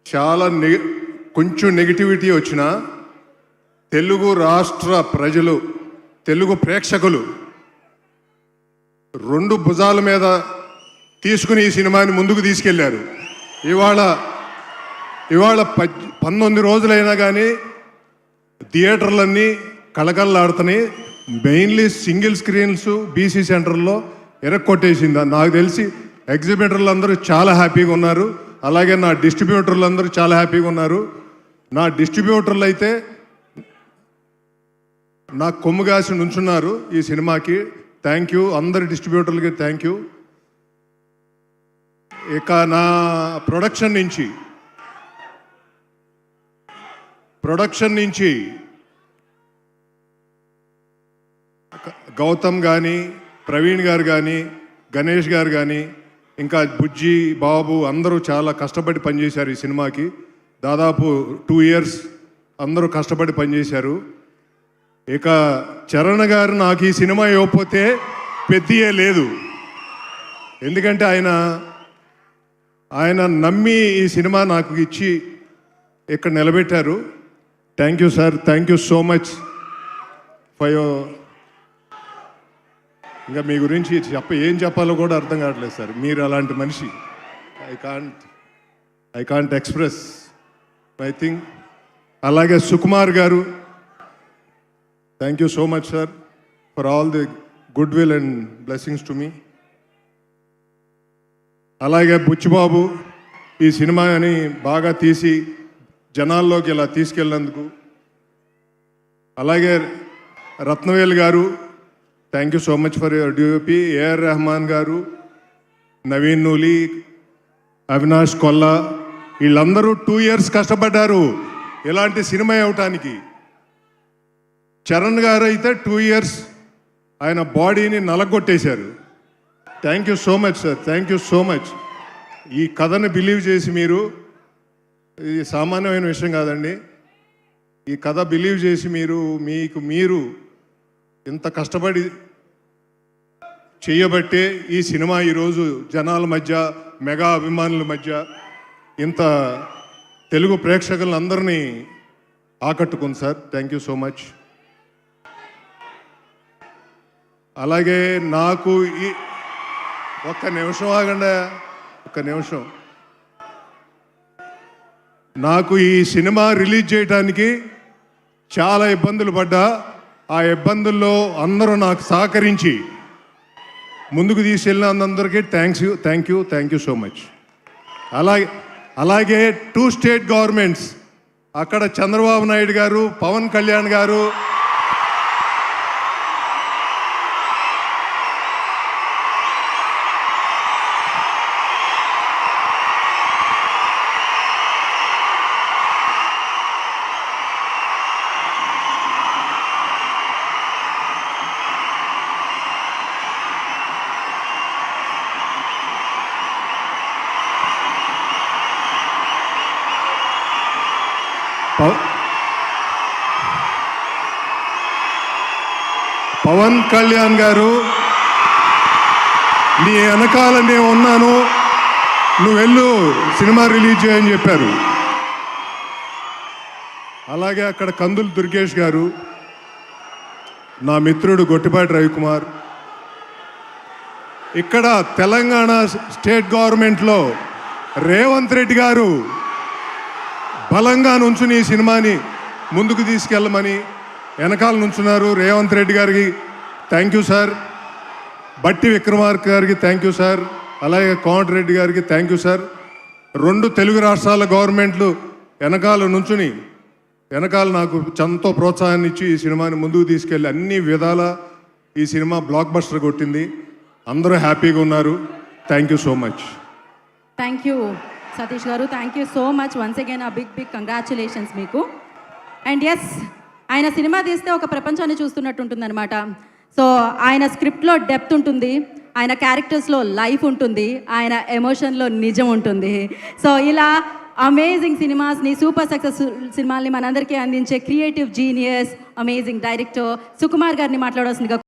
చాలా కొంచెం నెగిటివిటీ వచ్చినా తెలుగు రాష్ట్ర ప్రజలు, తెలుగు ప్రేక్షకులు రెండు భుజాల మీద తీసుకుని ఈ సినిమాని ముందుకు తీసుకెళ్లారు. ఇవాళ 19 రోజులైనా కానీ థియేటర్లన్నీ కళకళలాడుతున్నాయి. మెయిన్లీ సింగిల్ స్క్రీన్స్ బీసీ సెంటర్లో ఎరక్కొట్టేసింది. నాకు తెలిసి ఎగ్జిబిటర్లు అందరూ చాలా హ్యాపీగా ఉన్నారు. అలాగే నా డిస్ట్రిబ్యూటర్లు అందరూ చాలా హ్యాపీగా ఉన్నారు. నా డిస్ట్రిబ్యూటర్లు అయితే నాకు కొమ్ముగాసి నుంచున్నారు ఈ సినిమాకి. థ్యాంక్ యూ అందరి డిస్ట్రిబ్యూటర్లకి, థ్యాంక్ యూ. ఇక నా ప్రొడక్షన్ నుంచి గౌతమ్ కానీ, ప్రవీణ్ గారు కానీ, గణేష్ గారు కానీ, ఇంకా బుజ్జి బాబు అందరూ చాలా కష్టపడి పనిచేశారు ఈ సినిమాకి. దాదాపు 2 years అందరూ కష్టపడి పనిచేశారు. ఇక చరణ్ గారు నాకు ఈ సినిమా ఇవ్వకపోతే పెద్దయే లేదు. ఎందుకంటే ఆయన నమ్మి ఈ సినిమా నాకు ఇచ్చి ఇక్కడ నిలబెట్టారు. Thank you sir, thank you so much for your. ఇంకా మీ గురించి ఏం చెప్పాలో కూడా అర్థం కావట్లేదు సార్. మీరు అలాంటి మనిషి. I can't express I think. అలాగే సుకుమార్ గారు, thank you so much sir for all the good will and blessings to me. అలాగే బుచ్చిబాబు ఈ సినిమాని బాగా తీసి జనాల్లోకి ఇలా తీసుకెళ్ళినందుకు. అలాగే రత్నవేల్ గారు, thank you so much for your DOP. AR Rahman గారు, నవీన్ నూలి, అవినాష్ కొల్లా, వీళ్ళందరూ 2 years కష్టపడ్డారు ఇలాంటి సినిమా ఇవ్వటానికి. చరణ్ గారు అయితే 2 years ఆయన బాడీని నలగొట్టేశారు. Thank you so much sir, thank you so much. ఈ కథను బిలీవ్ చేసి మీరు, ఇది సామాన్యమైన విషయం కాదండి, ఈ కథ బిలీవ్ చేసి మీరు ఇంత కష్టపడి చేయబట్టే ఈ సినిమా ఈరోజు జనాల మధ్య, మెగా అభిమానుల మధ్య ఇంత తెలుగు ప్రేక్షకులందరినీ ఆకట్టుకుంది sir. Thank you so much. అలాగే నాకు ఒక్క నిమిషం ఆగండి, ఒక్క నిమిషం. నాకు ఈ సినిమా రిలీజ్ చేయడానికి చాలా ఇబ్బందులు పడ్డా, ఆ ఇబ్బందుల్లో అందరూ నాకు సహకరించి ముందుకు తీసుకెళ్ళినందరికీ థ్యాంక్ యూ సో మచ్. అలాగే 2 state గవర్నమెంట్స్, అక్కడ చంద్రబాబు నాయుడు గారు, పవన్ కళ్యాణ్ గారు, పవన్ కళ్యాణ్ గారు, నీ వెనకాల నేను ఉన్నాను, నువ్వు వెళ్ళు సినిమా రిలీజ్ చేయని చెప్పారు. అలాగే అక్కడ కందులు దుర్గేష్ గారు, నా మిత్రుడు గొట్టిపాటి రవికుమార్, ఇక్కడ తెలంగాణ స్టేట్ గవర్నమెంట్లో రేవంత్ రెడ్డి గారు బలంగా నుంచుని ఈ సినిమాని ముందుకు తీసుకెళ్ళమని వెనకాల నుంచున్నారు. రేవంత్ రెడ్డి గారికి థ్యాంక్ యూ సార్. బట్టి విక్రమార్క గారికి థ్యాంక్ యూ సార్. అలాగే కోమటిరెడ్డి గారికి థ్యాంక్ యూ సార్. 2 తెలుగు రాష్ట్రాల గవర్నమెంట్లు వెనకాల నుంచుని నాకు ఎంతో ప్రోత్సాహాన్ని ఇచ్చి ఈ సినిమాని ముందుకు తీసుకెళ్ళి అన్ని విధాల ఈ సినిమా బ్లాక్ బస్టర్ కొట్టింది. అందరూ హ్యాపీగా ఉన్నారు. Thank you so much. Thank you Satish గారు, thank you so much. Once again a big congratulations మీకు. అండ్ ఎస్, ఆయన సినిమా తీస్తే ఒక ప్రపంచాన్ని చూస్తున్నట్టు ఉంటుంది అనమాట. సో ఆయన స్క్రిప్ట్లో డెప్త్ ఉంటుంది, ఆయన క్యారెక్టర్స్లో లైఫ్ ఉంటుంది, ఆయన ఎమోషన్లో నిజం ఉంటుంది. సో ఇలా అమేజింగ్ సినిమాస్ని, సూపర్ సక్సెస్ఫుల్ సినిమాల్ని మనందరికీ అందించే creative genius, amazing director Sukumar గారిని మాట్లాడాల్సిందిగా